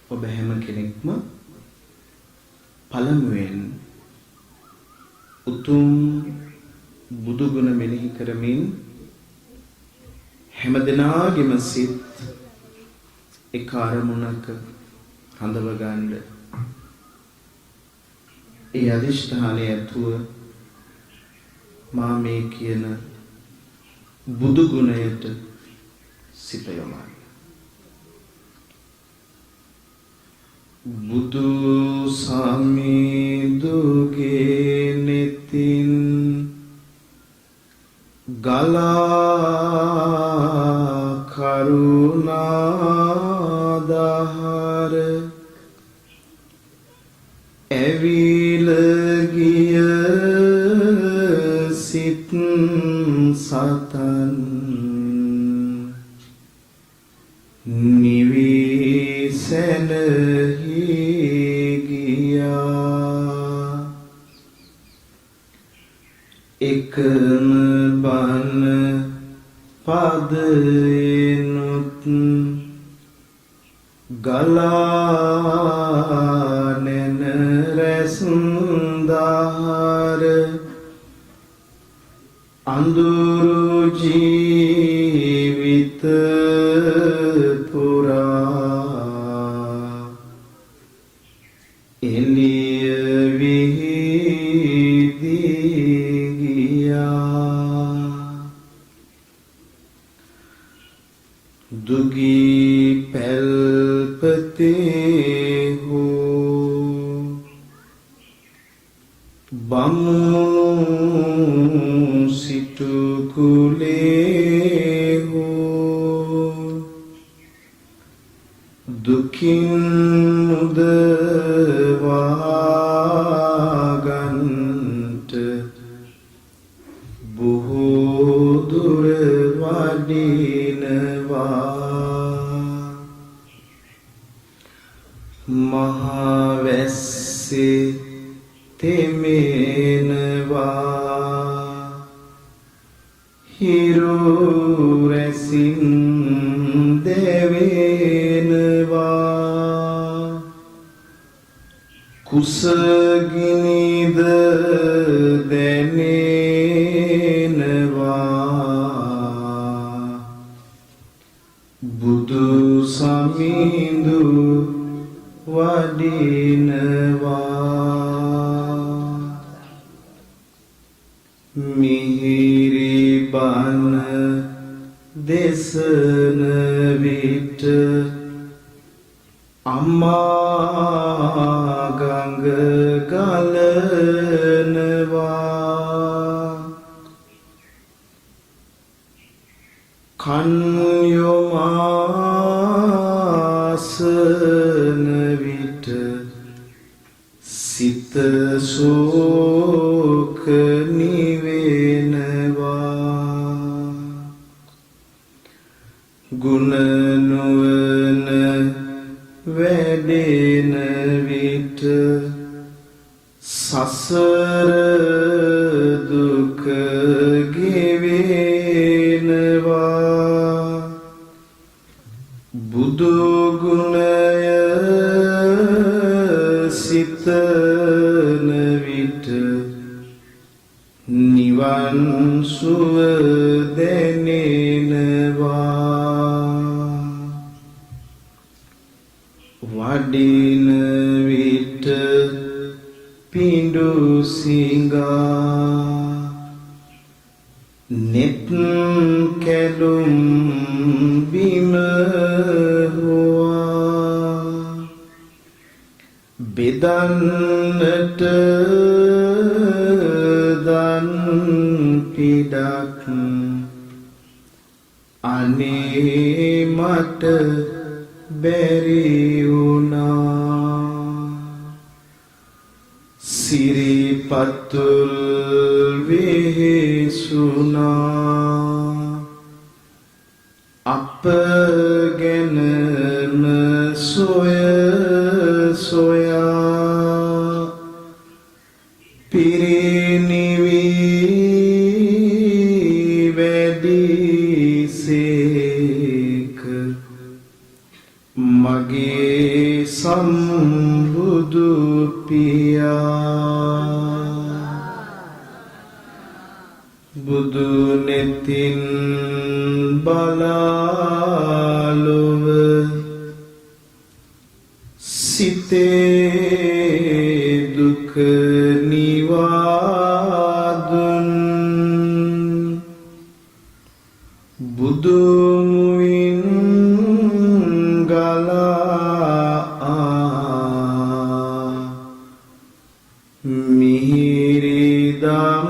ඔබ හැම කෙනෙක්ම පළමුවෙන් උතුම් බුදු ගුණ මෙනෙහි කරමින් හැම දිනාගෙම සිත් එක අරමුණක හඳව ගන්න. ඒ අදිෂ්ඨානය ඇතුව මා මේ කියන බුදු ගුණයට සිත යොමන්න. බුදු සමිඳුගේ නෙතින් ගලා කරුණාදහර ඇවිල ගිය සිත් සතන් නිවිසැනහි ගියා. එකම බණ පදයෙනුත් ගලා නැන රැස්දාර අඳුරු ජීවිත පුරා එළිය විහිදී ගියා. දුගී පැල්පතේ හෝ බමුණු සිටු කුලේ හෝ දුකින් මුදවාගන්ට බොහෝ දුර වඩිනවා. මහවැස්සේ තෙමෙනවා හිරු රැසින් දෙවෙනවා. කුසගිනිද දැනෙනවා. බුදු සමිඳු වඩිනවා. මිහිරි බණ දෙසන විට අම්මා ගඟ ගලනවා. කන් යොමාසන විට සිත සෝක නිවෙනවා. ගුණ නොවන වැඩෙන විට සසර දුක ගෙවෙනවා. බුදු ගුණය සිතන විට නිවන් සුව දැනෙනවා. වඩින විට පිඬු සිඟා නෙත් කැලුම් බිම හොවා බෙදන්නට දන් පිඩක් අනේ මට බැරි වුණා. සිරිපතුල් වෙහෙසුණා. අප ගැනම සොය සොයා පිරිනිවි වැඩිසේක මගේ සම්බුදු පියා බුදු නෙතින් බලාලොව සිතේ දුක නිවාදුන් බුදු මුවින් ගලා මිහිරිදම්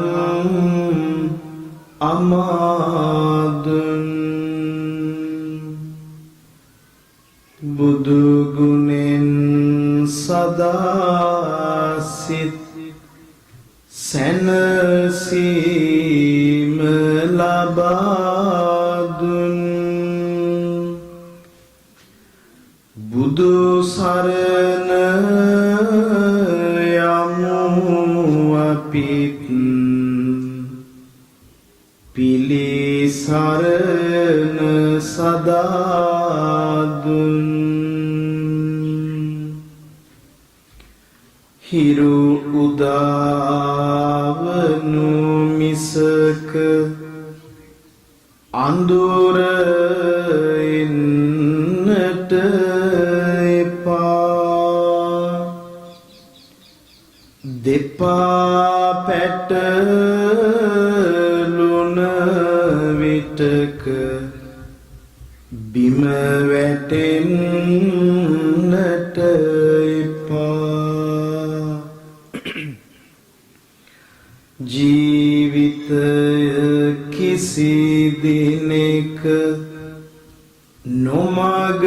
අමාදුන් බුදු ගුණෙන් සදා සිත් සැනසීම ලබාදුන් බුදු සරණ යමු අපිත් පිළිසරණ සදාදුන් හිරු උදාවනු මිසක අඳුර එන්නට එපා දෙපා පැටලුන විටක බිම වැටෙන්නට එපා ජීවිතය කිසි දිනෙක නොමග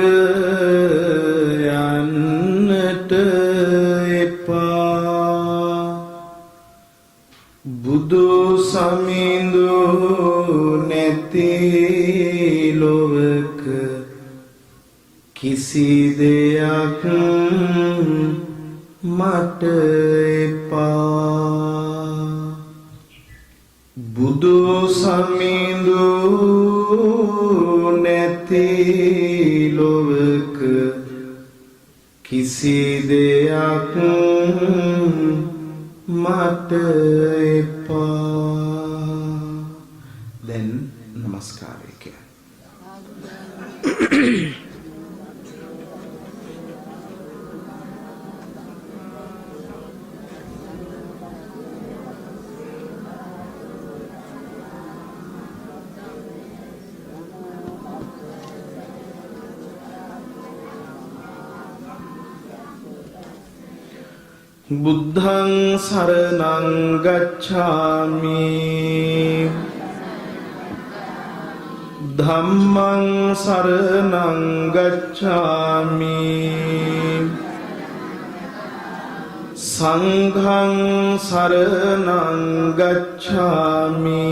යන්නට එපා බුදු සමිඳු නැති ලොවක කිසි දෙයක් මට එපා බුදු සමිඳු නැති ලොවක කිසි දෙයක් මට එපා දැන් නමස්කාරය කියන්නේ බුද්ධං සරණං ගච්ඡාමි ධම්මං සරණං ගච්ඡාමි සංඝං සරණං ගච්ඡාමි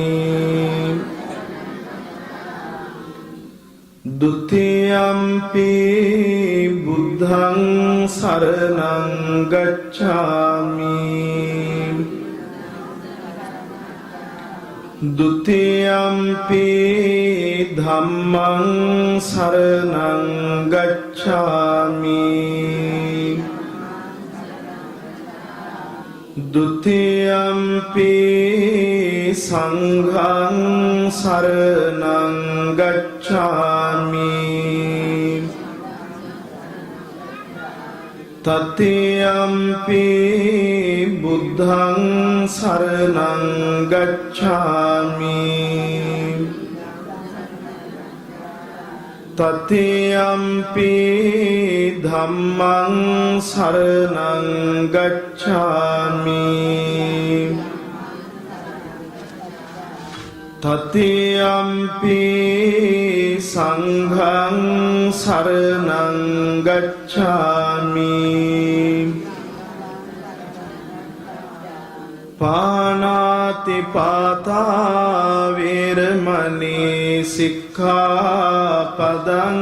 ဒုတိယံ පි බුද්ධං සරණං ගච්ඡාමි ဒုတိယံ පි ධම්මං සරණං ගච්ඡාමි ဒုတိယံ පි සංඝං සරණං ගච්ඡාමි တတိယံ පි බුද්ධං සරණං ගච්ඡාමි တတိယံ පි ධම්මං සරණං ගච්ඡාමි တတိယံ පි සංඝං සරණං ගච්ඡාමි ปานาติปาตาเวรมณีสิกขาปดัง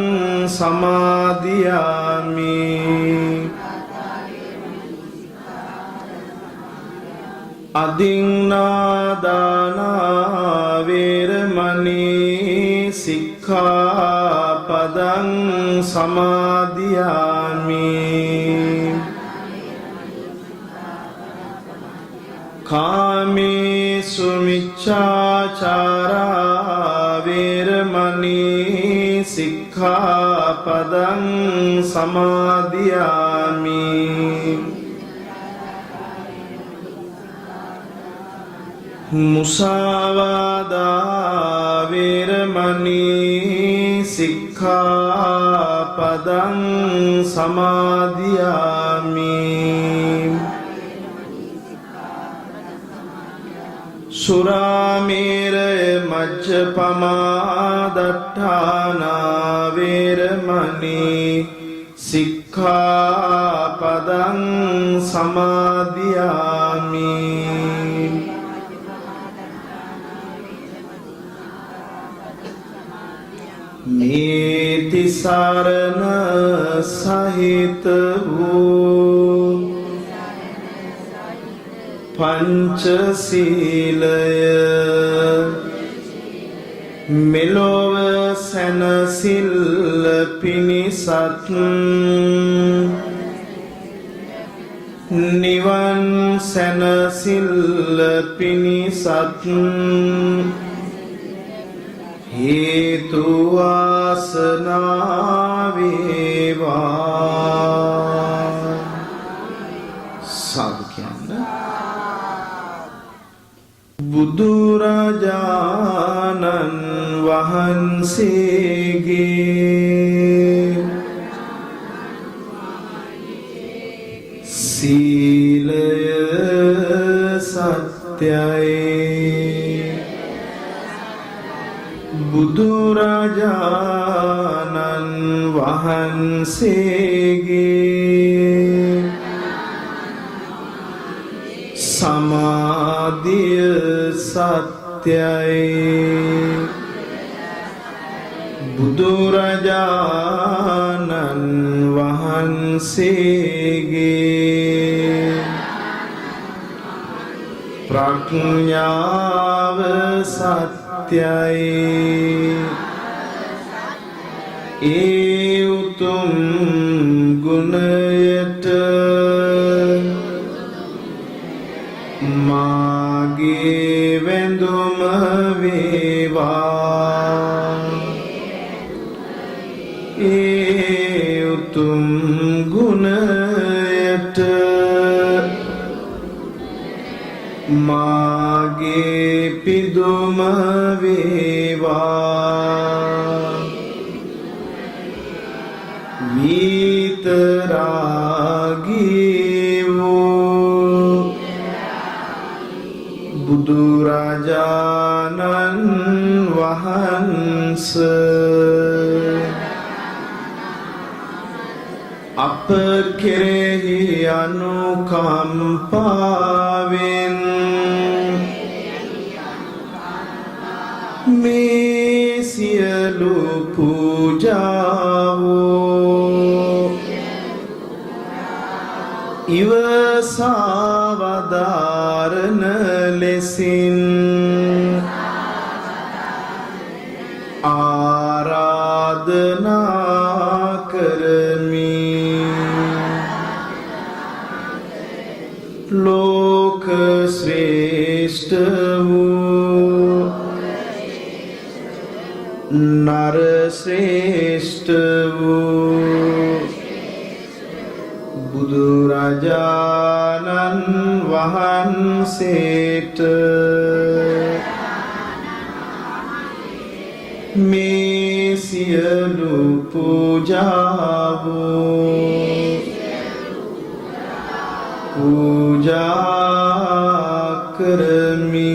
สมาธิยามิ අදින්නාදානා වේරමණී සික්ඛාපදං සමාදියාමි කාමේසු මිච්ඡාචාරා වේරමණී සික්ඛාපදං සමාදියාමි මුසාවාදා වේරමණී සික්ඛාපදං සමාදියාමි සුරාමේරය මජ්ජපමා දට්ඨානා වේරමණී සික්ඛාපදං සමාදියාමි නීති සරණ සහිත වූ පංචශීලය මෙලොව සැනසිල්ල පිණිසත් නිවන් සැනසිල්ල පිණිසත් හේතු වාසනා වේවා සාදු කියන්නේ බුදුරජාණන් වහන්සේගේ සීලය සත්‍යයි බුදුරජාණන් වහන්සේගේ සමාධිය සත්‍යයි බුදුරජාණන් වහන්සේගේ ප්‍රඥාව සත්‍යයි ඒ උතුම් ගුණයට මාගේ වැඳුම වේවා ඒ උතුම් ගුණයට මාගේ පිදුම වේවා විතරාගී වූ බුදුරජාණන් වහන්සේ අප කෙරෙහි අනුකම්පාවෙන් මේ සියලු පූජාවෝ ඉවසා වදාරන ලෙසින් ආරාධනා කරමි ලෝක ශ්‍රේෂ්ඨ වූ නර ශ්‍රේෂ්ඨ වූ බුදුරජාණන් වහන්සේට මේ සියලු පූජා කරමි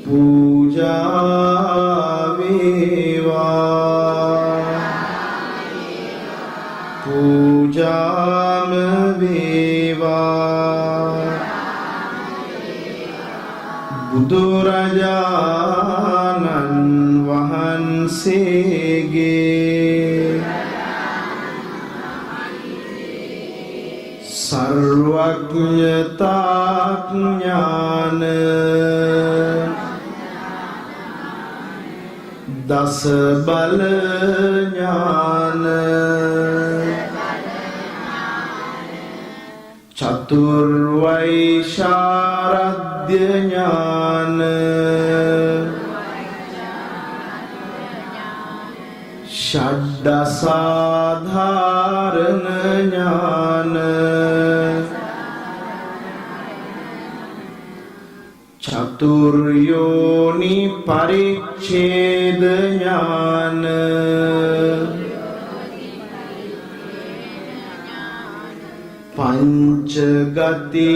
පූජා වේවා පූජාම වේවා බුදුරජාණන් වහන්සේගේ සර්වඥතා ඥාන දස බල ඥාන චතුර්වෛශාරද්‍ය ඥාන ෂඩ්ඩසාධාරණ ඥාන චතුර්යෝනි පරිච්ඡේද ඥාන පංචගති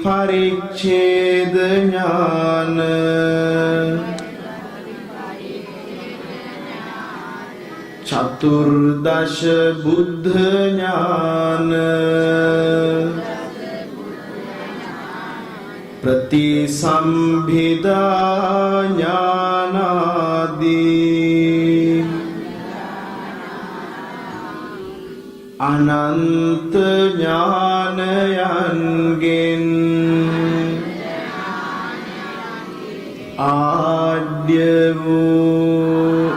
පරිච්ඡේද ඥාන චතුර්දශ බුද්ධ ඥාන ප්‍රතිසම්භිදා ඥානාදී අනන්ත ඥානයන්ගෙන් ආඩ්‍ය වූ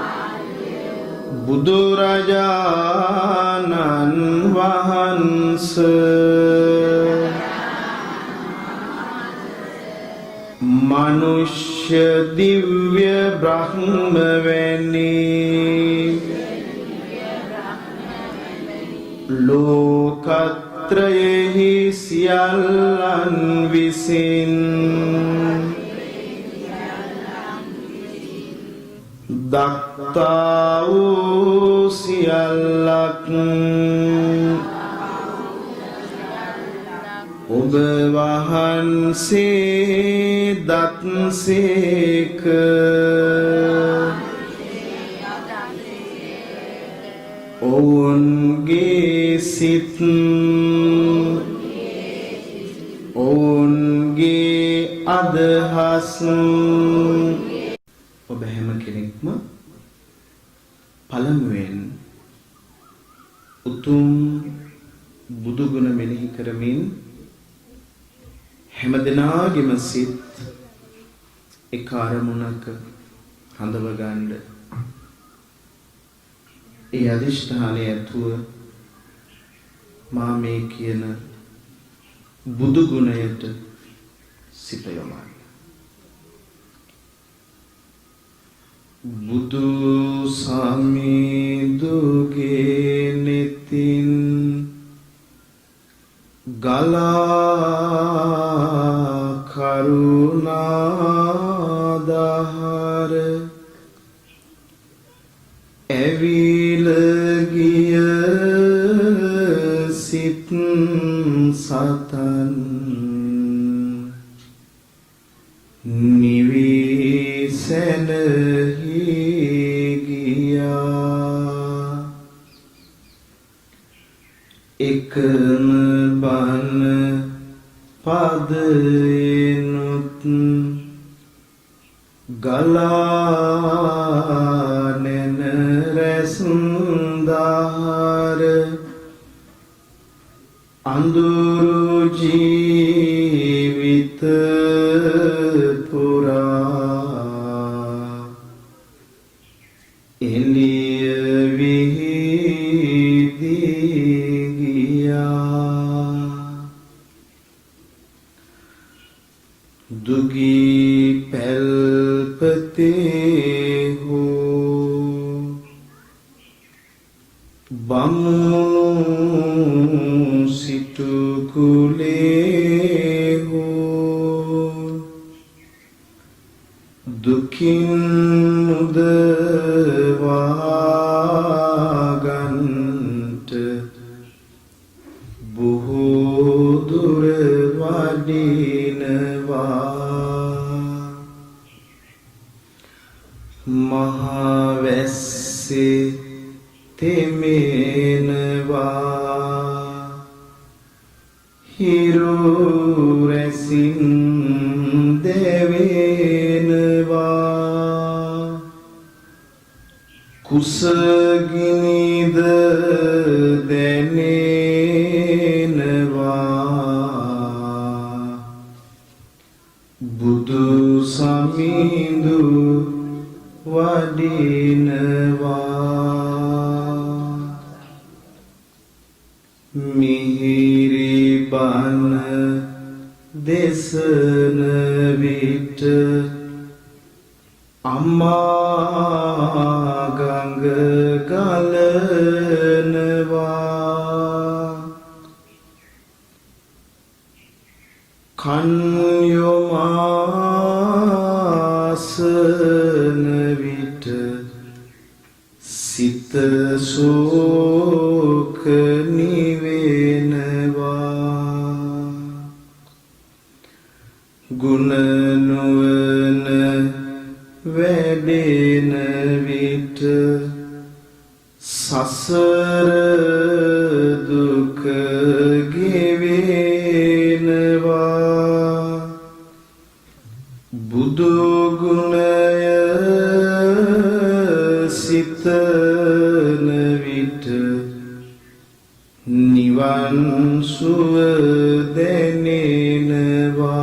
බුදුරජාණන් වහන්සේ මනුෂ්‍ය දිව්‍ය බ්‍රහ්ම වැනි ලෝකත්‍රයෙහි සියල්ලන් විසින් දක්තා වූ සියල්ලක් ඔබ වහන්සේ දත්සේක ඔවුන්ගේ සිත් ඔවුන්ගේ අදහස් ඔබ හැම කෙනෙක්ම පළමුවෙන් උතුම් බුදු ගුණ මෙනෙහි කරමින් හැම දිනාගෙම සිත් එක අරමුණක හඳව ගන්න. ඒ අදිෂ්ඨානය ඇතුව මා මේ කියන බුදු ගුණයට සිත යොමන්න. බුදු සමිඳුගේ නෙතින් ගලා කරුණාදහර ඇවිල ගිය සිත් සතන් නිවිසැනහි ගියා එකම බන පදයෙනුත් ගලා නැන රැසුන්දාර අඳුරු ජීවිත පුරා එළිය විහිදී ගියා දුගී පැල්පතේ හෝ බමුණු සිටු කුලේ හෝ දුකින් මුදවාගන්ට බොහෝ දුර වඩිනවා මහවැස්සේ තෙමෙනවා හිරු රැසින් දැවෙනවා කුසගිනිද දැනෙනවා බුදු සමිඳු වඩිනවා මිහිරි බණ දෙසන විට අම්මා ගඟ ගලනවා කන් යොමාසන විට සිත සෝක නිවෙනවා ගුණ නුවණ වැඩෙන විට සසර දුක ගෙවෙනවා බුදු ගුණය සිතන විට නිවන් සුව දැනෙනවා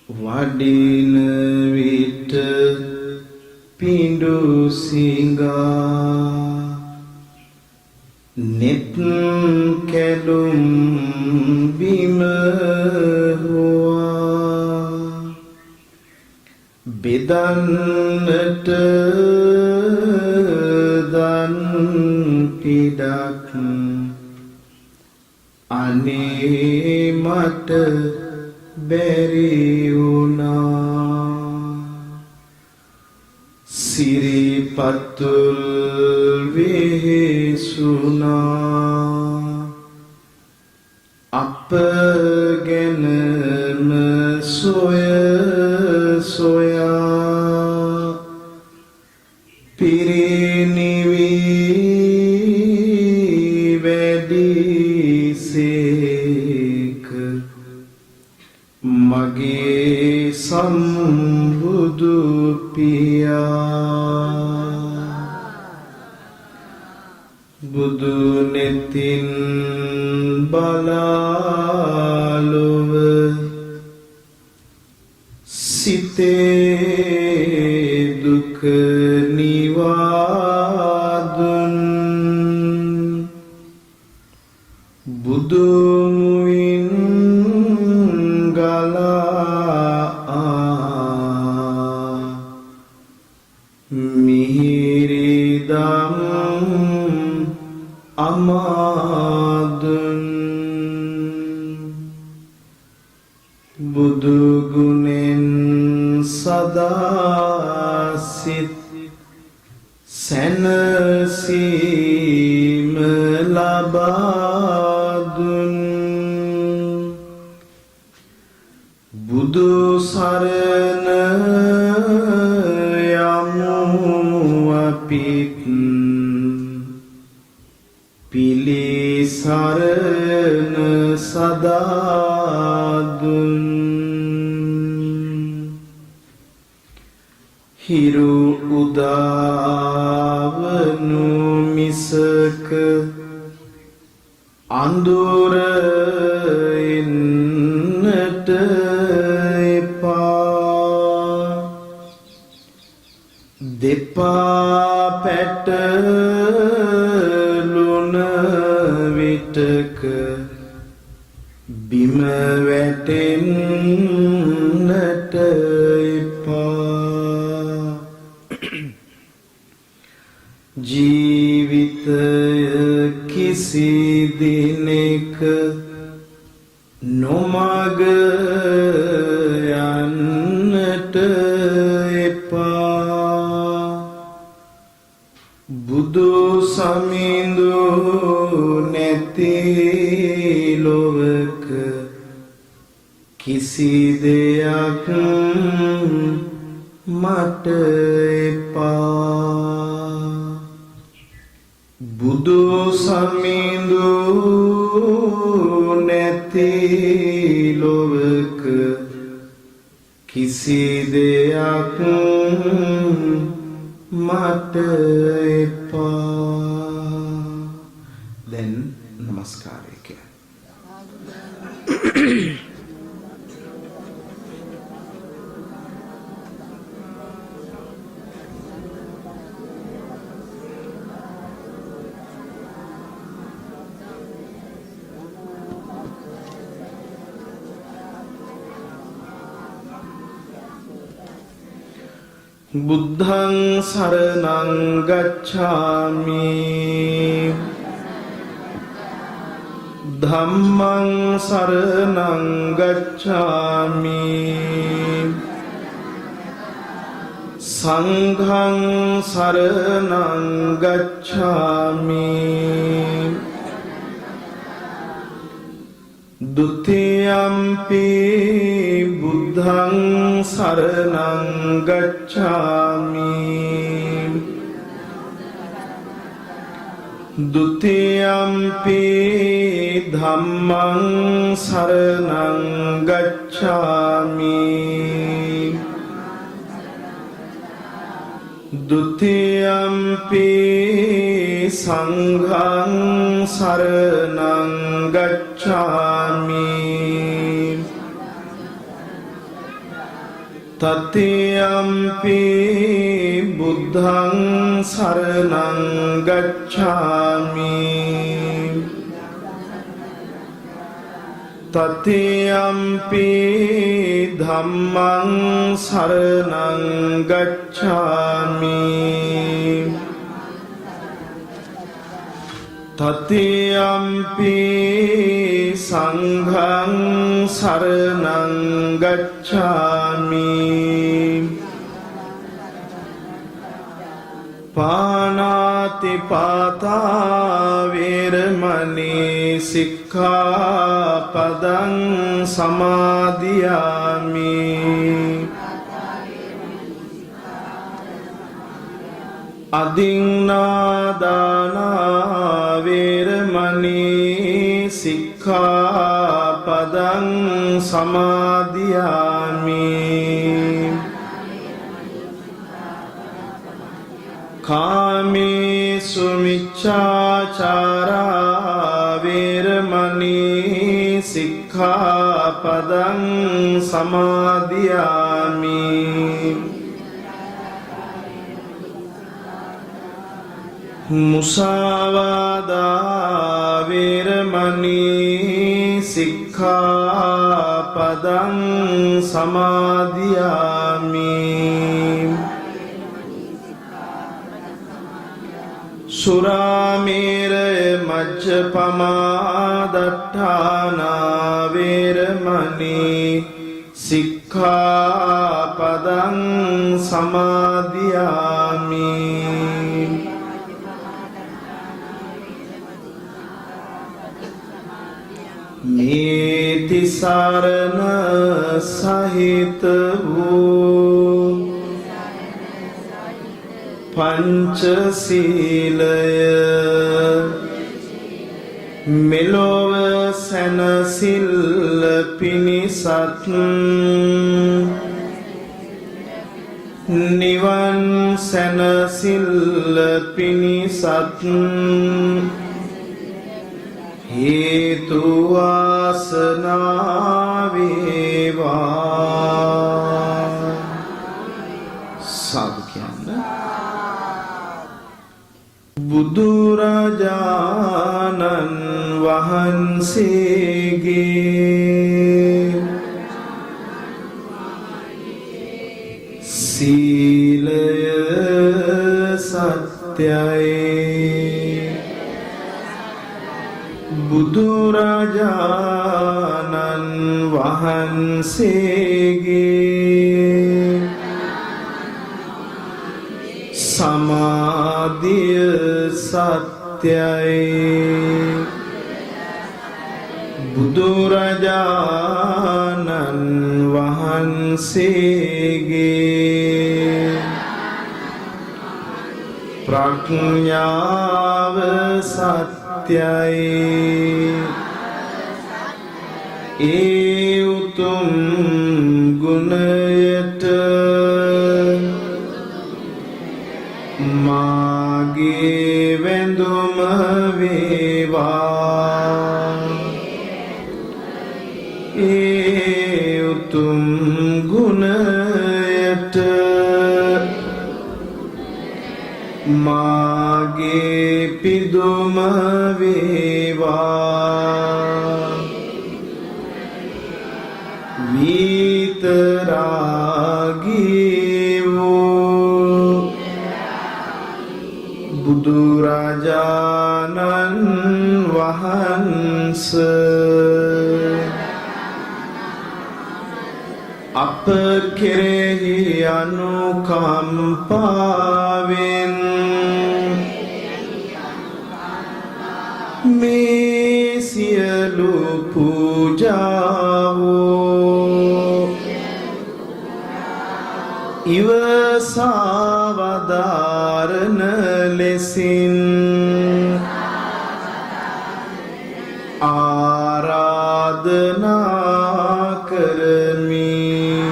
වඩින විට පිඬු සිඟා නෙත් කැලුම් බිම හොවා බෙදන්නට දන් පිඩක් අනේ මට බැරි වුණා සිරිපතුල් වෙහෙසුණා අප ගැනම සොය සොයා පිරිනිවි වැඩිසේක මගේ සම්බුදු පියා බුදු නෙතින් බලාලොව සිතේ දුක නිවාදුන් බුදු මුවින් ගලා මිහිරි දම් අමාදුන් බුදු ගුණෙන් සදා සිත් සැනසීම ලබා දුන් බුදු සරණ යමු අපිත් පිළිසරණ සදා දුන් හිරු උදාවනු මිසක අඳුර එන්නට එපා දෙපා පැටලුන විටක බිම වැටෙන්නට ජීවිතය කිසි දිනෙක නොමග යන්නට එපා බුදු සමිඳු නැති ලොවක කිසි දෙයක් මට එපා බුදු සමිඳු නැති ලොවක කිසි දෙයක් මට එපා දැන් නමස්කාරය කියන්න බුද්ධං සරණං ගච්ඡාමි ධම්මං සරණං ගච්ඡාමි සංඝං සරණං ගච්ඡාමි ဒုတိယံ පි බුද්ධං සරණං ගච්ඡාමි ဒုတိယံ පි ධම්මං සරණං ගච්ඡාමි ဒုတိယံ පි සංඝං සරණං ගච්ඡාමි တတိယံ පි බුද්ධං සරණං ගච්ඡාමි တတိယံ පි ධම්මං සරණං ගච්ඡාමි တတိယံ පි සංඝං සරණං ගච්ඡාමි ပါဏာတိပါတာဝေရမဏီ සික්ඛාපදං සමාදියාමි อดิงนาดานาเวรมณีสิกขาปดังสมาธิยามิคามิสุมิจฉาจาราเวรมณีสิกขาปดังสมาธิยามิ มุสาวาทาเวรมณีสิกขาปดังสมาธิยามิ สุราเมรยมัจจปมาดัฏฐานาเวรมณีสิกขาปดังสมาธิยามิ नीति सारण सहित वූ पंचशीलय මෙලොව සැනසිල්ල පිණිසත් නිවන් සැනසිල්ල පිණිසත් හේතු වාසනා වේවා සාදු කියන්න බුදුරජාණන් වහන්සේගේ සීලය සත්‍යයි බුදුරජාණන් වහන්සේගේ සමාධිය සත්‍යයි බුදුරජාණන් වහන්සේගේ ප්‍රඥාව සත්‍යයි ඒ උතුම් ගුණයට මාගේ වැඳුම වේවා ඒ උතුම් ගුණයට මාගේ පිදුම වේවා විතරාගී වූ බුදුරජාණන් වහන්ස අප කෙරෙහි අනුකම්පාවෙන් මේ සියලු පූජාවෝ ඉවසා වදාරන ලෙසින් ආරාධනා කරමි.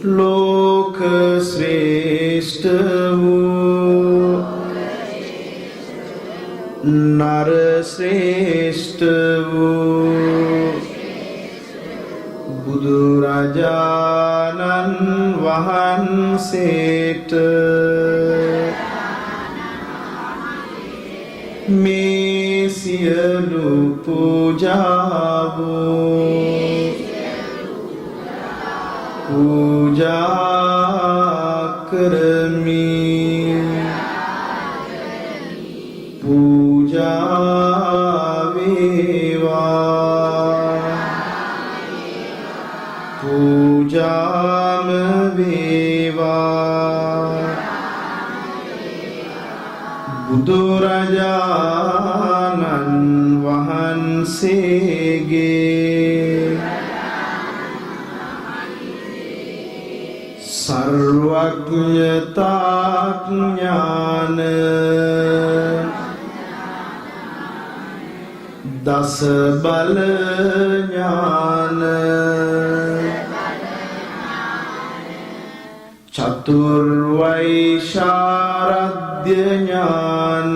ලෝක ශ්‍රේෂ්ඨ වූ නර ශ්‍රේෂ්ඨ වූ බුදුරජාණන් වහන්සේට මේ සියලු පූජාවෝ පූජා කරමි. පූජා වේවා පූජාම වේවා බුදුරජාණන් වහන්සේගේ සර්වඥතා ඥාන දස බල ඥාන චතුර්වෛශාරද්‍ය ඥාන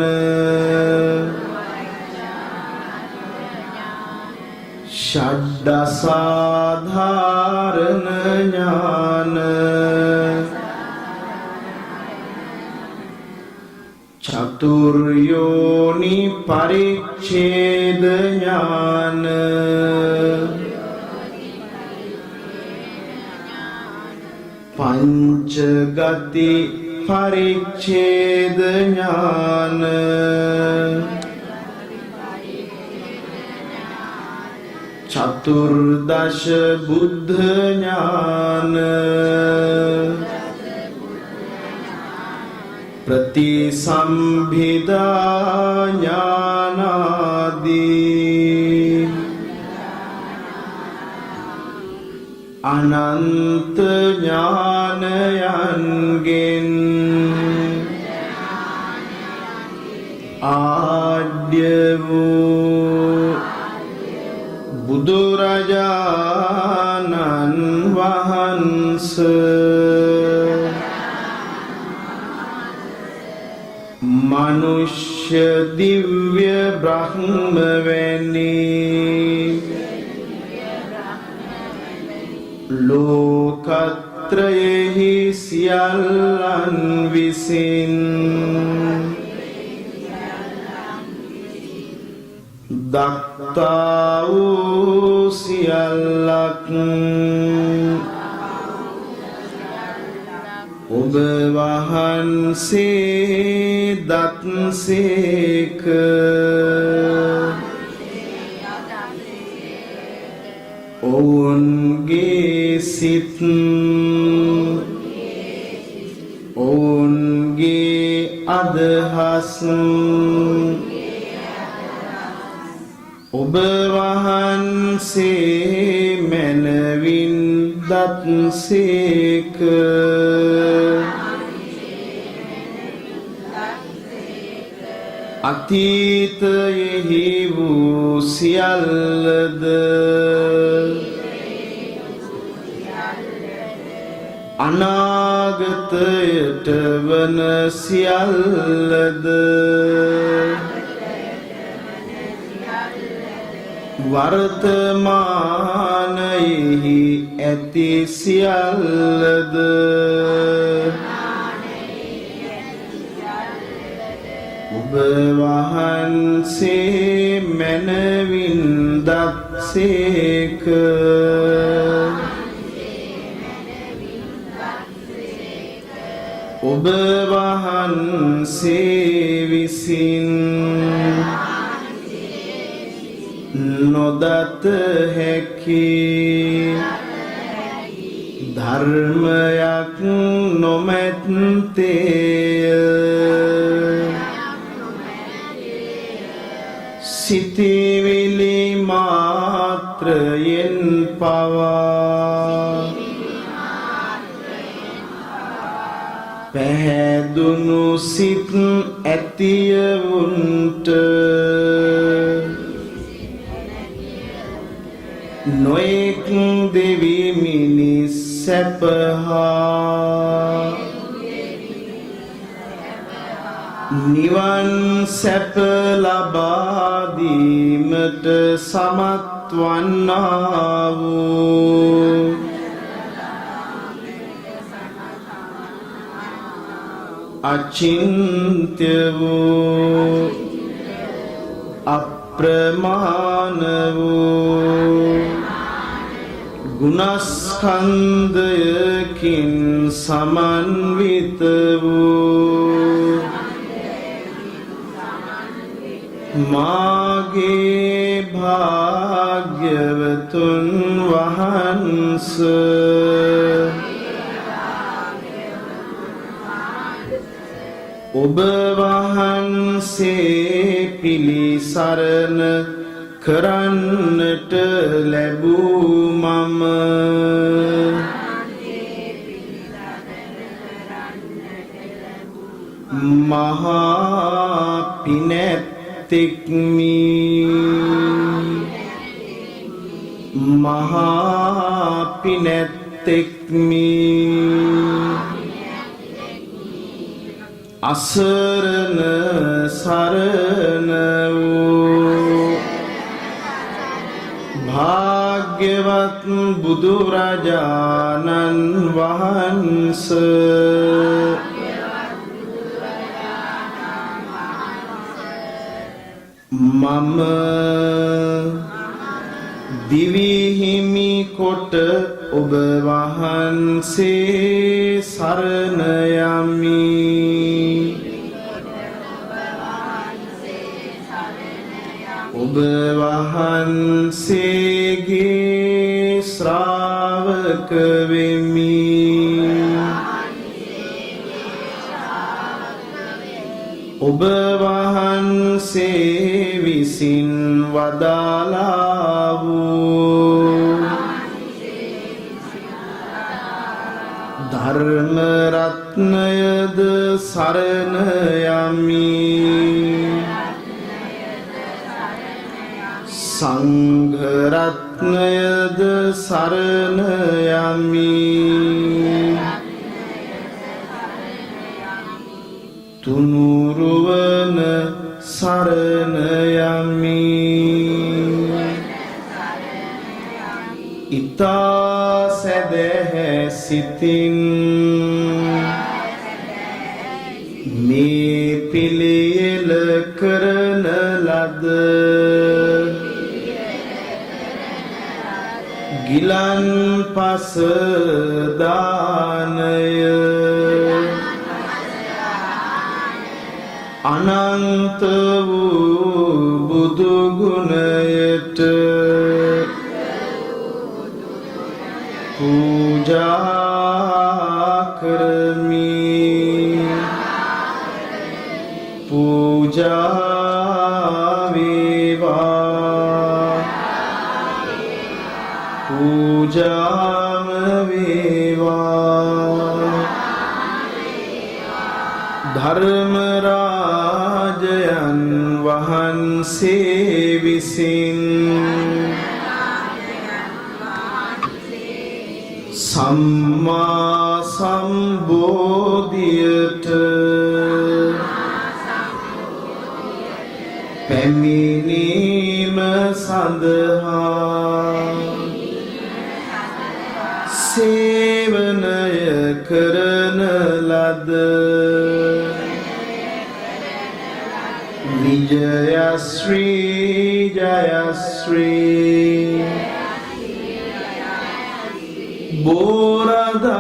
ෂඩ්ඩසාධාරණ ඥාන චතුර්යෝනි පරිච්ඡේද ඥාන පංචගති පරිච්ඡේද ඥාන චතුර්දශ බුද්ධ ඥාන ප්‍රතිසම්භිදා ඥානාදී අනන්ත ඥානයන්ගෙන් ආඩ්‍ය වූ බුදුරජාණන් වහන්සේ මනුෂ්‍ය දිව්‍ය බ්‍රහ්ම වැනි ලෝකත්‍රයෙහි සියල්ලන් විසින් දක්තා වූ සියල්ලක් ඔබ වහන්සේ දත්සේක. ඔවුන්ගේ සිත් ඔවුන්ගේ අදහස් ඔබ වහන්සේ මැනවින් දත්සේක. අතීතයෙහි වූ සියල්ලද අනාගතයට වන සියල්ලද වර්තමානයෙහි ඇති සියල්ලද ඔබ වහන්සේ මැනවින් දත්සේක. ඔබ වහන්සේ විසින් නොදත හැකි ධර්මයක් නොමැත්තේය. සිතිවිලි මාත්‍රයෙන් පවා පැහැදුණු සිත් ඇතියවුන්ට නොයෙක් දෙවි මිනිස් සැප හා නිවන් සැප ලබා දීමට සමත් වන්නා වූ අචින්ත්‍ය වූ අප්‍රමාණ වූ ගුණස්කන්ධයකින් සමන්විත වූ මාගේ භාග්‍යවතුන් වහන්සේ ඔබ වහන්සේ පිළිසරණ කරන්නට ලැබූ මම මහා පිනැත්තෙක්මි. මහා පිනැත්තෙක්මි. අසරණ සරණ වූ භාග්‍යවත් බුදුරජාණන් වහන්සේ මම දිවිහිමි කොට ඔබ වහන්සේ සරණ යමි. ඔබ වහන්සේගේ ශ්‍රාවක වෙමි. ඔබ වහන්සේ විසින් වදාළා වූ ධර්ම රත්නයද සරණ යමි. සංඝ රත්නයද සරණ යමි. තුනුරුවන සරණ යමි. ඉතා සැදැහැ සිතින් මේ පිළියෙල කරන ලද ගිලන් පස දානය අනන්ත වූ බුදු ගුණයට පූජා කරමි. පූජා වේවා. පූජාම වේවා. ධර්ම රාජයන් වහන්සේ විසින් සම්මා සම්බෝධියට පැමිණීම සඳහා සේවනය කරන ලද විජයශ්‍රී ජයශ්‍රී බෝරදානන්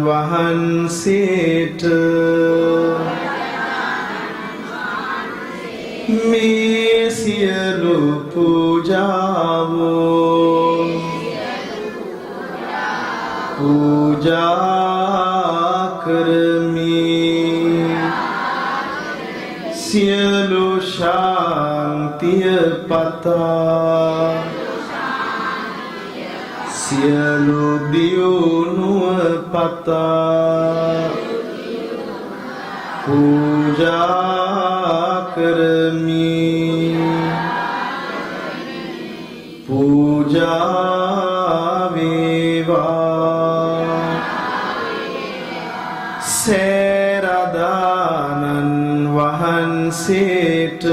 වහන්සේට මේ සියලු පූජාවෝ පූජා කරමි සියලු ශාන්තිය පතා සියලු දියුණුව පතා පූජා කරමි පූජා වේවා සේරදානන් වහන්සේට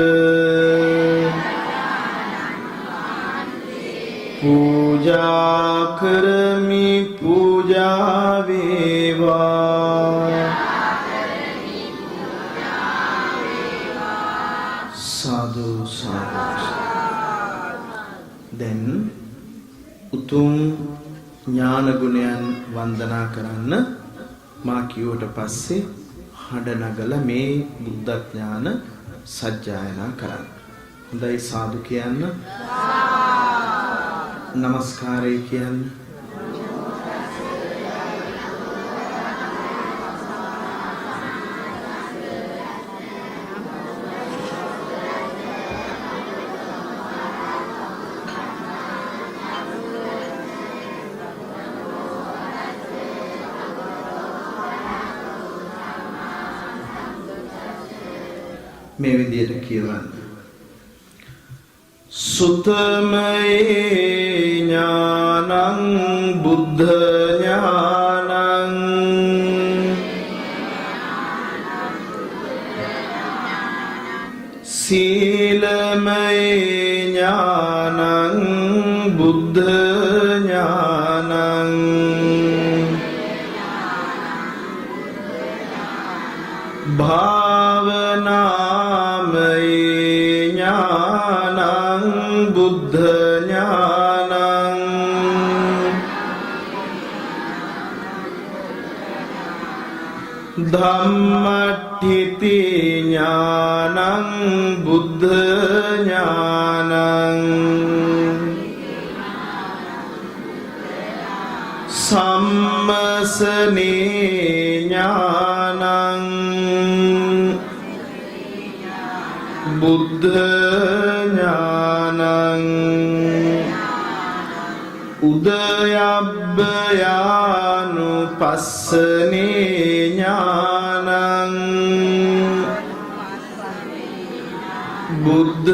පූජා කරමි පූජා වේවා සාදු සාදු දැන් උතුම් ඥාන ගුණයන් වන්දනා කරන්න මා කිව්වට පස්සේ හඬ නගලා මේ බුද්ධ ඥාන සජ්ජායනා කරන්න. හොඳයි සාදු කියන්න. නමස්කාරය කියන්න. මේ විදියට කියවන්න. සුතමේ ඥානං බුද්ධ ඥානං සීලමේ ඥානං බුද්ධ ඥානං භාවනාමේ ඥානං බුද්ධ ඥානං ධම්මට්ඨිති ඥානං බුද්ධ ඥානං සම්මසනේ ඥානං බුද්ධ ඥානං උදයබ්බයානුපස්සනේ ඥානං බුද්ධ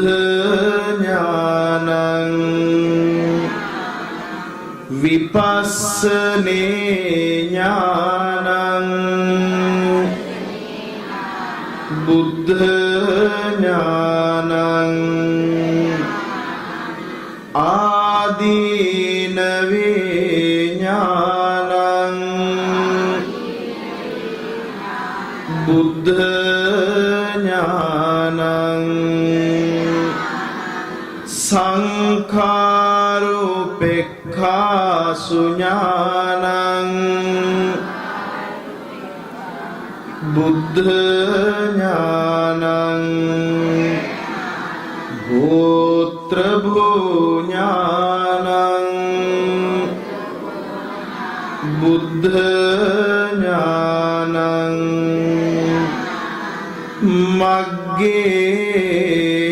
ඥානං විපස්සනේ ඥානං බුද්ධ ඥානං ආදීනවේ ඥානං බුද්ධ ඥානං සංඛාරුපෙක්ඛාසු ඥානං බුද්ධ ඥානං ගෝත්‍ර භූ ඥානං බුද්ධ ඥානං මග්ගේ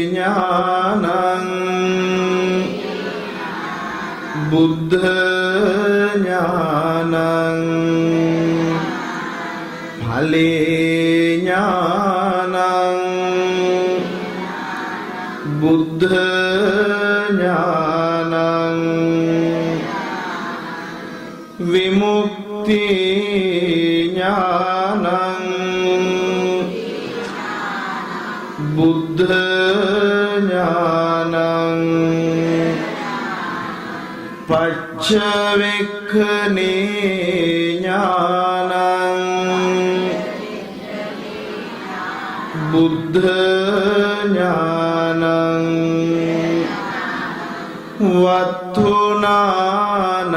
ඥානං බුද්ධ ඥානං ඵලේ ඥානං බුද්ධ ඥානං විමුක්ති ඥානං බුද්ධ ඥානං පච්චවෙක්ඛනේ ඥානං බුද්ධ ඥානං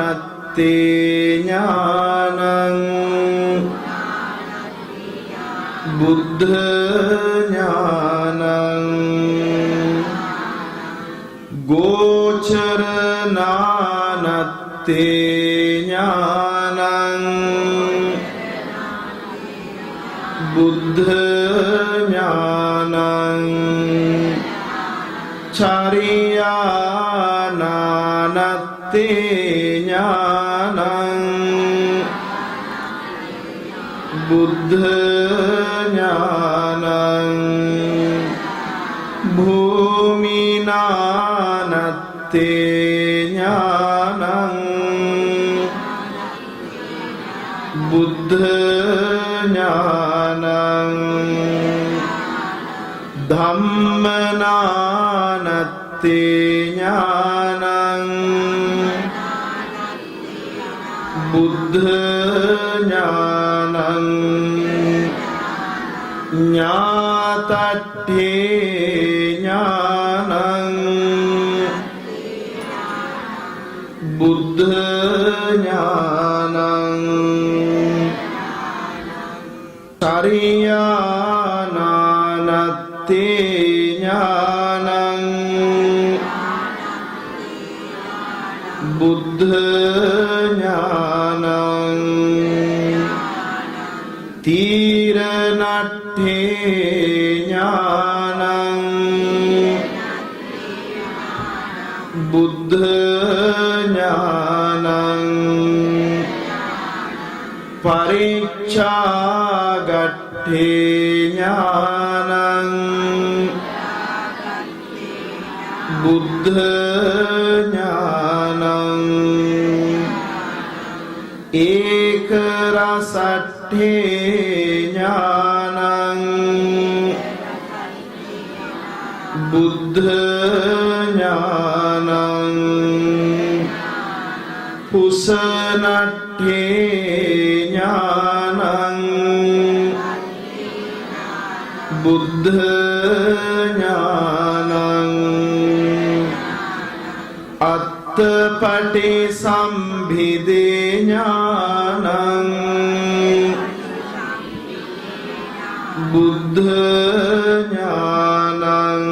වත්තුනානත්තේ ඥානං බුද්ධ ඥානං ගෝචර නානත්තේ ඥානං බුද්ධ ඥානං චරියානානත්තේ ඥානං බුද්ධ ඥානං භූමිනානත්තේ ඥානං බුද්ධ ඥානං ධම්මනානත්තේ ඥානං බුද්ධ ඥානං ඥාතට්ඨේ ඥානං බුද්ධ ඥානං චරියානානත්තේ ඥානං බුද්ධ ඥානං තීරණට්ඨේ ඥානං බුද්ධ ඥානං පරිච්ඡාගට්ඨේ ඥානං බුද්ධ ඥානං ඒක රසට්ඨේ ඥානං බුද්ධ ඥානං පුසනට්ඨේ ඥානං බුද්ධ ඥානං අත්තපටි සම්භිදේ ඥානං බුද්ධ ඥානං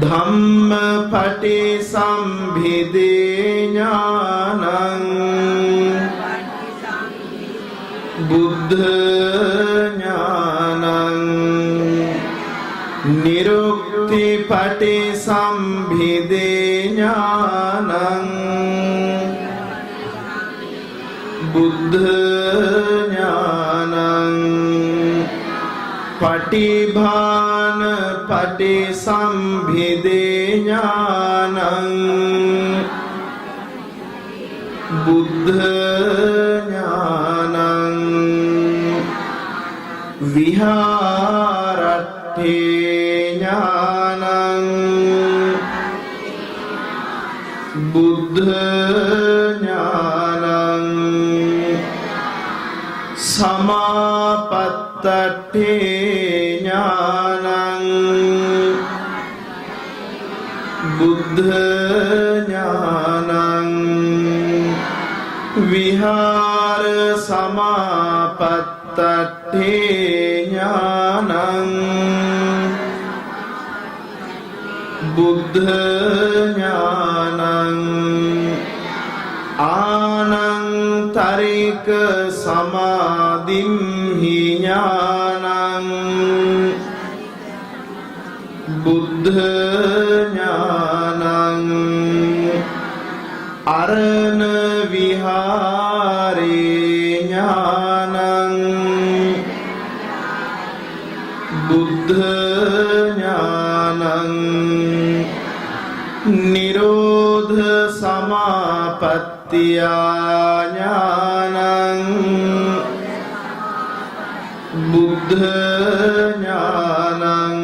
ධම්මපටි සම්භිදේ ඥානං බුද්ධ ඥානං නිරුක්තිපටි සම්භිදේ ඥානං බුද්ධ ඥානං පටිභානපටි සම්භිදේ ඥානං බුද්ධ ඥානං විහාරට්ඨේ ඥානං බුද්ධ ඥානං සමාපත්තට්ඨේ ඥානං බුද්ධ ඥානං විහාර සමාපත්තට්ඨේ ඥානං බුද්ධ ඥානං ආනන්තරික සමාධිම්හි ඥානං බුද්ධ ඥානං අරණ විහාරේ ඥානං බුද්ධ ඥානං නිරෝධ සමාපත්තියා ඥානං බුද්ධ ඥානං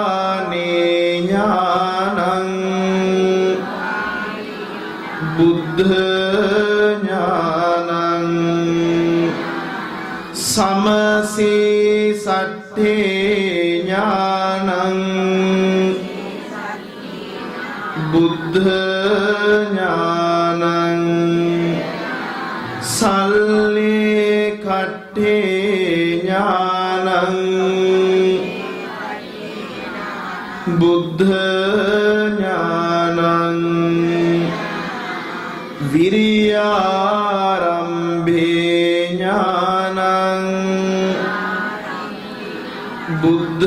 පරිනිබ්බානේ ඥානං බුද්ධ ඥානං සමසේ සට්ඨේ ඥානං බුද්ධ ඥානං සල්ලේ කට්ඨේ ඥානං බුද්ධ ඥානං විරියාරම්භේ ඥානං බුද්ධ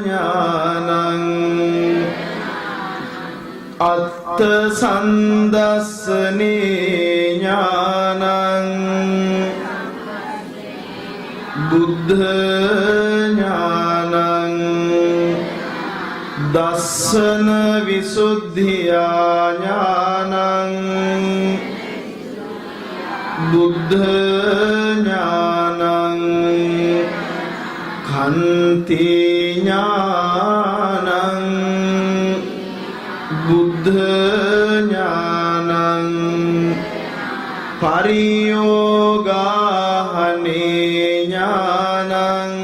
ඥානං අත්ථ සන්දස්සනේ ඥානං බුද්ධ ඥානං දස්සන විසුද්ධියා ඥානං බුද්ධ ඥානං කන්ති ඥානං බුද්ධ ඥානං පරියෝගාහනේ ඥානං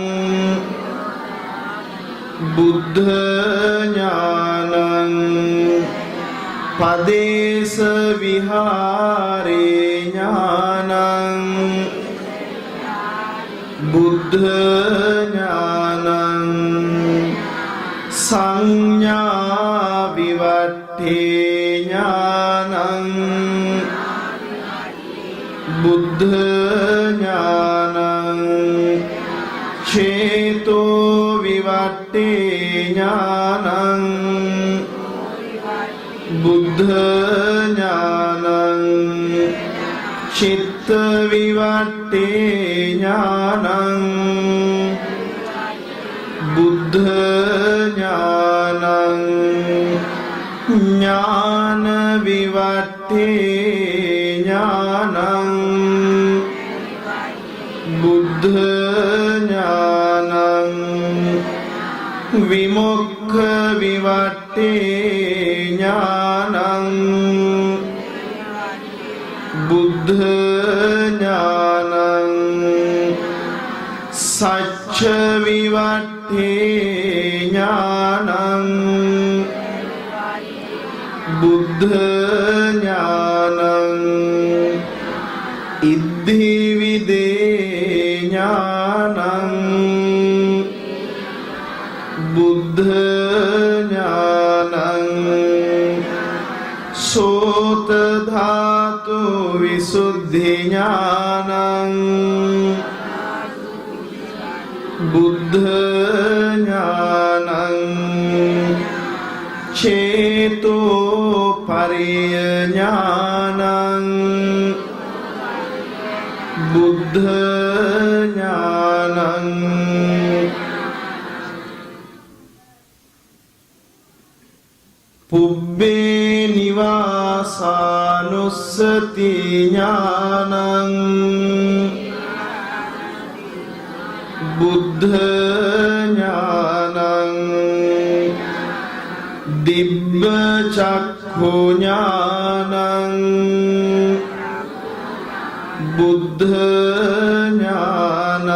බුද්ධ ඥානං පදේශ විහාරේ ඥානං බුද්ධ ඥානං සංඥා විවට්ඨේ ඥානං බුද්ධ ඥානං චේතෝ විවට්ඨේ ඥානං බුද්ධ ඥානං චිත්ත විවට්ඨේ ඥානං බුද්ධ ඥානං ඥාන විවට්ඨේ ඥානං බුද්ධ ඥානං විමුක්ඛ විවට්ඨේ ඥානං බුද්ධ ඥානං සච්ච විවට්ඨේ ඥානං බුද්ධ ඥානං ඉද්ධි විදේ ඥානං බුද්ධ ඥානං සෝත ධාතු විසුද්ධි ඥානං බුද්ධ ඥානං චේතෝ පරිය ඥානං බුද්ධ ඥානං පුබ්බේ නිවාසානුස්සති ඥානං බුද්ධ ඥානං දිබ්බ චක්ඛු ඥානං බුද්ධ ඥානං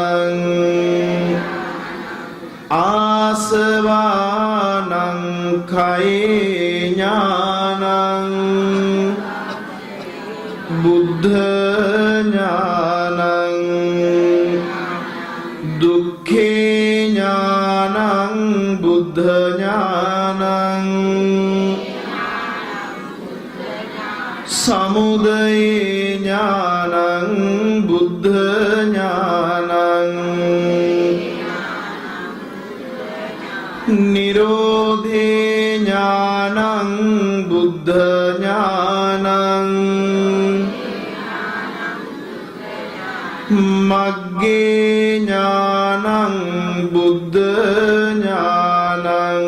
ආසවානං කයේ ඥානං බුද්ධ ඥානං දුක්ඛේ ඥානං බුද්ධ ඥානං සමුදය ඥානං බුද්ධ ඥානං නිරෝධේ ඥානං බුද්ධ ඥානං මග්ගේ ඥානං බුද්ධ ඥානං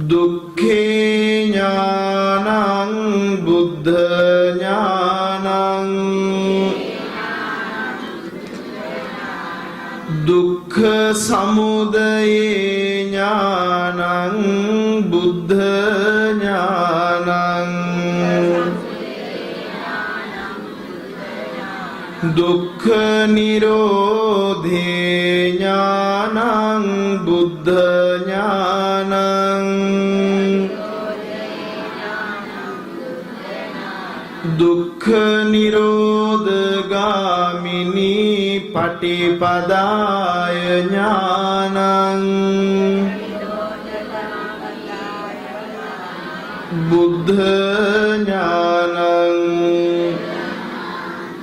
දුක්ඛේ ඥානං බුද්ධ ඥානං දුක්ඛ සමුදය ඥානං බුද්ධ ඥානං දුක්ඛ නිරෝධේ ඥානං බුද්ධ ඥානං දුක්ඛ නිරෝධගාමිනී පටිපදාය ඥානං බුද්ධ ඥානං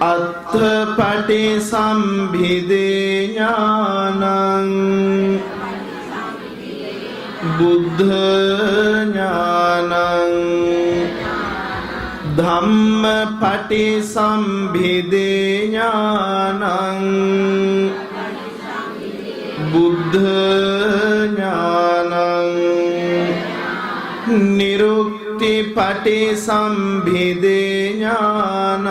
අත්ථපටි සම්භිදේ ඥානං බුද්ධ ඥානං ධම්මපටි සම්භිදේ ඥානං බුද්ධ ඥානං නිරුක්තිපටි සම්භිදේ ඥානං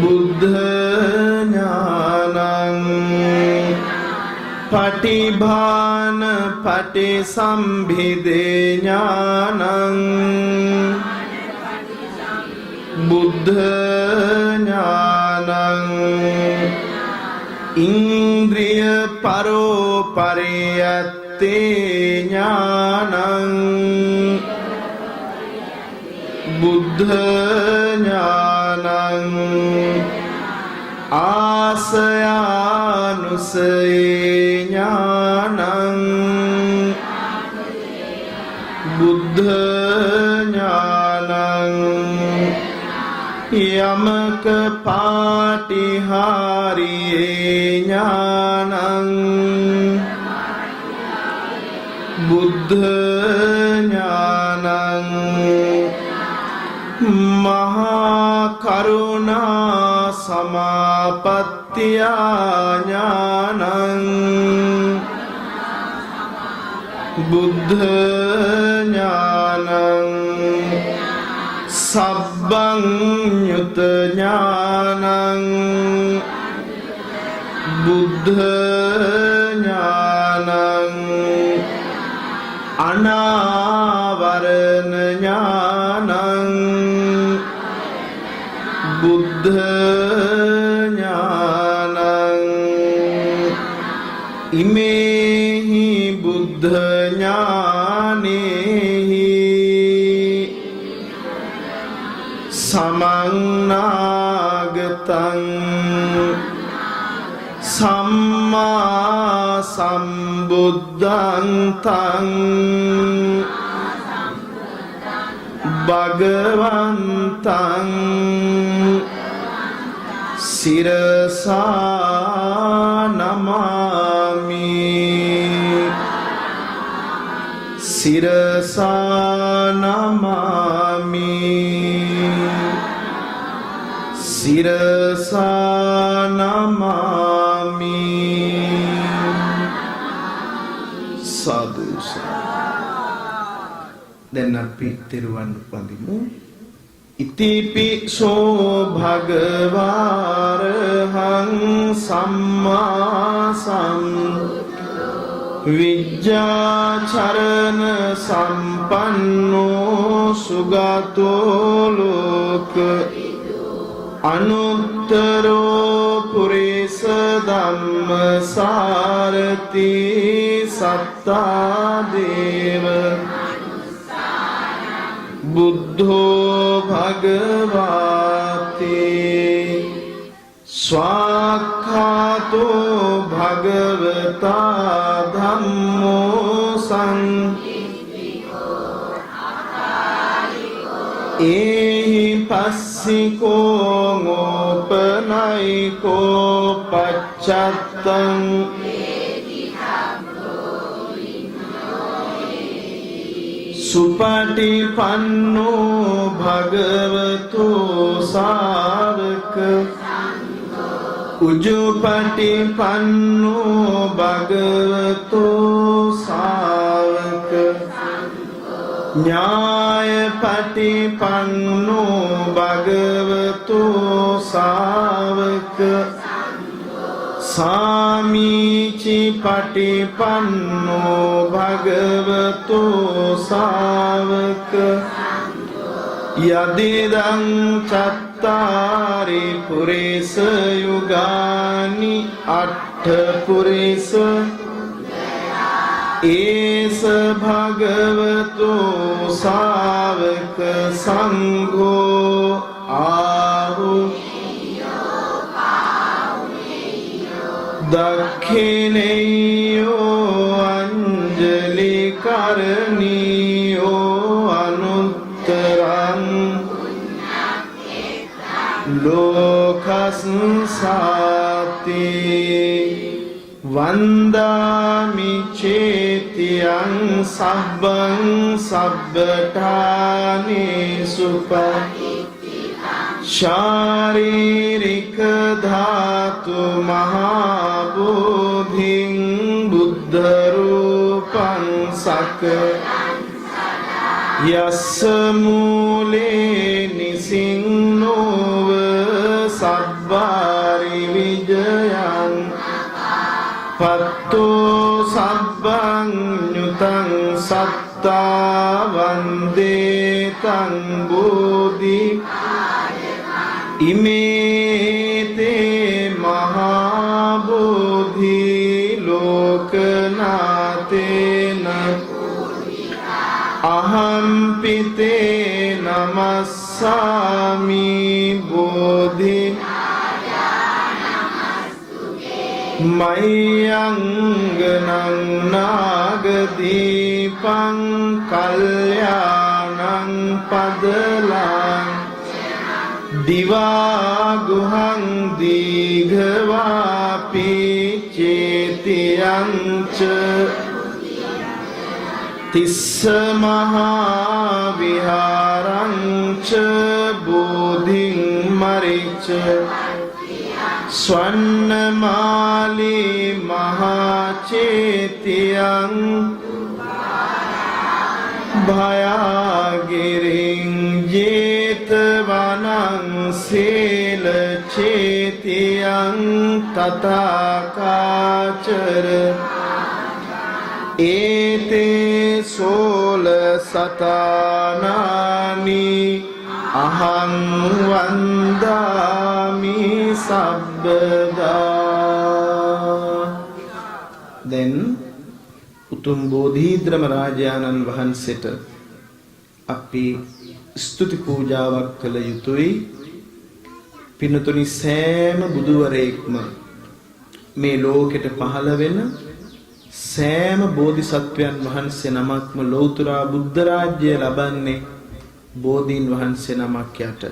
බුද්ධ ඥානං පටිභාන පටි සම්භිදේ ඥානං බුද්ධ ඥානං ඉන්ද්‍රිය පරෝපරියත්තේ ඥානං බුද්ධ ඥානං ආසයානුසයේ ඥානං බුද්ධ ඥානං යමක පාටිහාරියේ ඥානං බුද්ධ ඥානං මහා කරුණා සමාපත්තියා ඥානං බුද්ධ ඥානං සබ්බං යුත ඥානං බුද්ධ ඥානං අනාවරණ ඥානං බුද්ධ ඥානං ඉමේහි බුද්ධ ඥානෙහි සමන්නාගතං සම්මා සම්බුද්ධං තං භගවන්තං සිරසා නමාමි සිරසා නමාමි සිරසා නමාමි සාදු දැන් අපි තෙරුවන් වඳිමු. ඉතිපිසෝ භගවාරහං සම්මා සම්බුද්ධෝ විජ්ජාචරණ සම්පන්නෝ සුගතෝ ලෝක අනුත්තරෝ පුරිස ධම්මසාරති සත්තා දේව බුද්ධෝ භගවාති ස්වාක්ඛාතෝ භගවතා ධම්මෝ සංඝිස්සිකෝ ඒහි පස්සිකෝ ඕපනයිකෝ පච්චත්තං සුපටිපන්නෝ භගවතු සාවක උජුපටිපන්නෝ භගවතු සාවක ඥායපටිපන්නෝ භගවතු සාවක සාමීචි පටිපන්නෝ භගවතු සාවක යදිදං චත්තාරි පුරිස යුගානි අට්ඨ පුරිස एस भगवतो सावक संघो आहु दक्षिणेयो अंजलि करनीयो अनुत्तरं लोकसंसाति वंदामि चेत्यं सब्बं सब्बठानि सुप शारीरिक धातु महाबोधिं बुद्ध रूपं सक यस्य मूले निसिन्नोव सब्बारि विजयं पत्तो सब्बं नुतं सत्ता वन्दे तं बोधि इमेते महाबोधि लोकनाथेन अहं पिते नमस्सामि बोधि मय्यङ्गनं नागदीपं कल्याणं पदलं दिवागुहं दीघवापि चेत्यं च तिस्स महाविहारं च बोधिं मरीच स्वर्णमाली महाचेत्यं भयागिरिं जेतवनं शीलचेत्यं तथा काचर एते 16 शतानानि अहं वन्दामि සබ්බදා. දැන් උතුම් බෝධීද්‍රම රාජානන් වහන්සේට අපි ස්තුති පූජාවක් කළ යුතුයි. පින්තුනි සෑම බුදුවරයෙක්ම මේ ලෝකෙට පහළ වෙන සෑම බෝධිසත්වයන් වහන්සේ නමක්ම ලෞතර බුද්ධ රාජ්‍යය ලබන්නේ බෝධීන් වහන්සේ නමක් යට.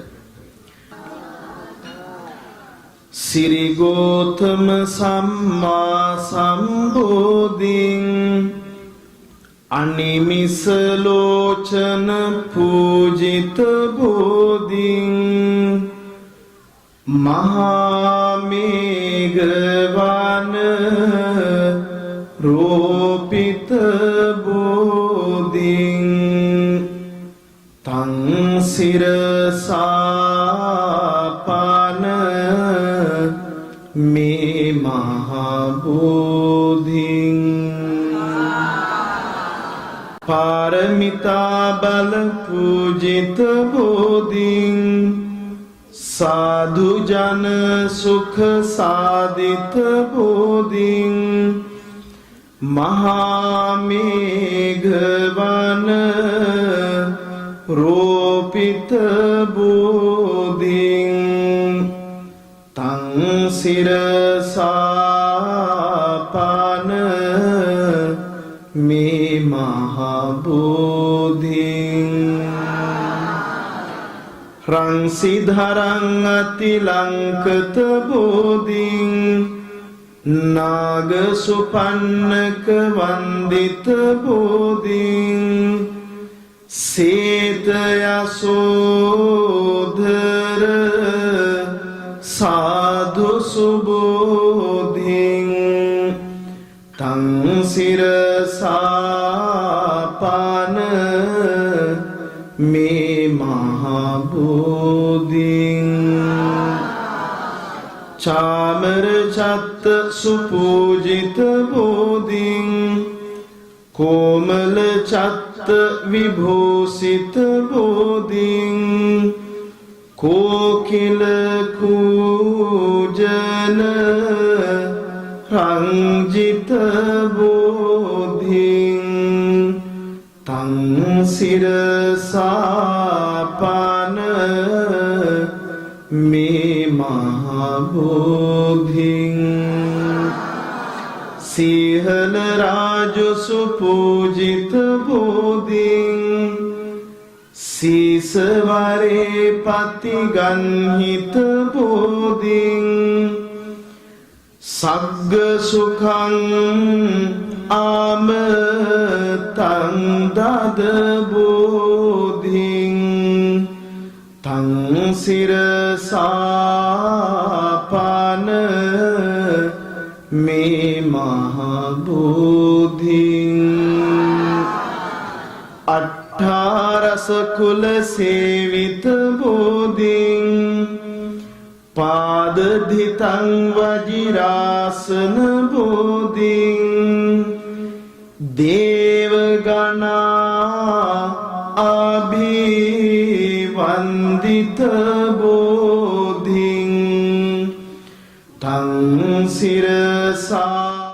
සිරි ගෝතම සම්මා සම්බෝධින් අනිමිස ලෝචන පූජිත බෝධින් මහා මේඝවන රෝපිත බෝධින් තං සිරසාපන මේ මහා බෝධින් පාරමිතා බල පූජිත බෝධින් साधु जन सुख साधित बोधिं महामेघवन रोपित बोधिं तं शिरसापन मे महाबोधिं रंसिधरं अतिलंकृत बोधिं नागसुपन्नक वंदित बोधिं सेतयशोधर साधु सुबोधिं तं शिरसापन मे महाबोधिं चामर चत्त सुपूजित बोधिं कोमल चत्त विभूषित बोधिं कोकिल कूजन रंजित बोधिं සිරසාපන මේ මහබෝධින් සීහල රාජසු පූජිත බෝධින් සීසවරේ පතිගන්හිත බෝධින් සග්ග සුඛං ආමතං දද බෝධින් තං සිරසාපන මේ මහබෝධින් අට්ඨාරස කුල සේවිත බෝධින් පාදධිතං වජිරාසන බෝධින් දේවගණා අභිවන්දිත බෝධින් තං සිරසා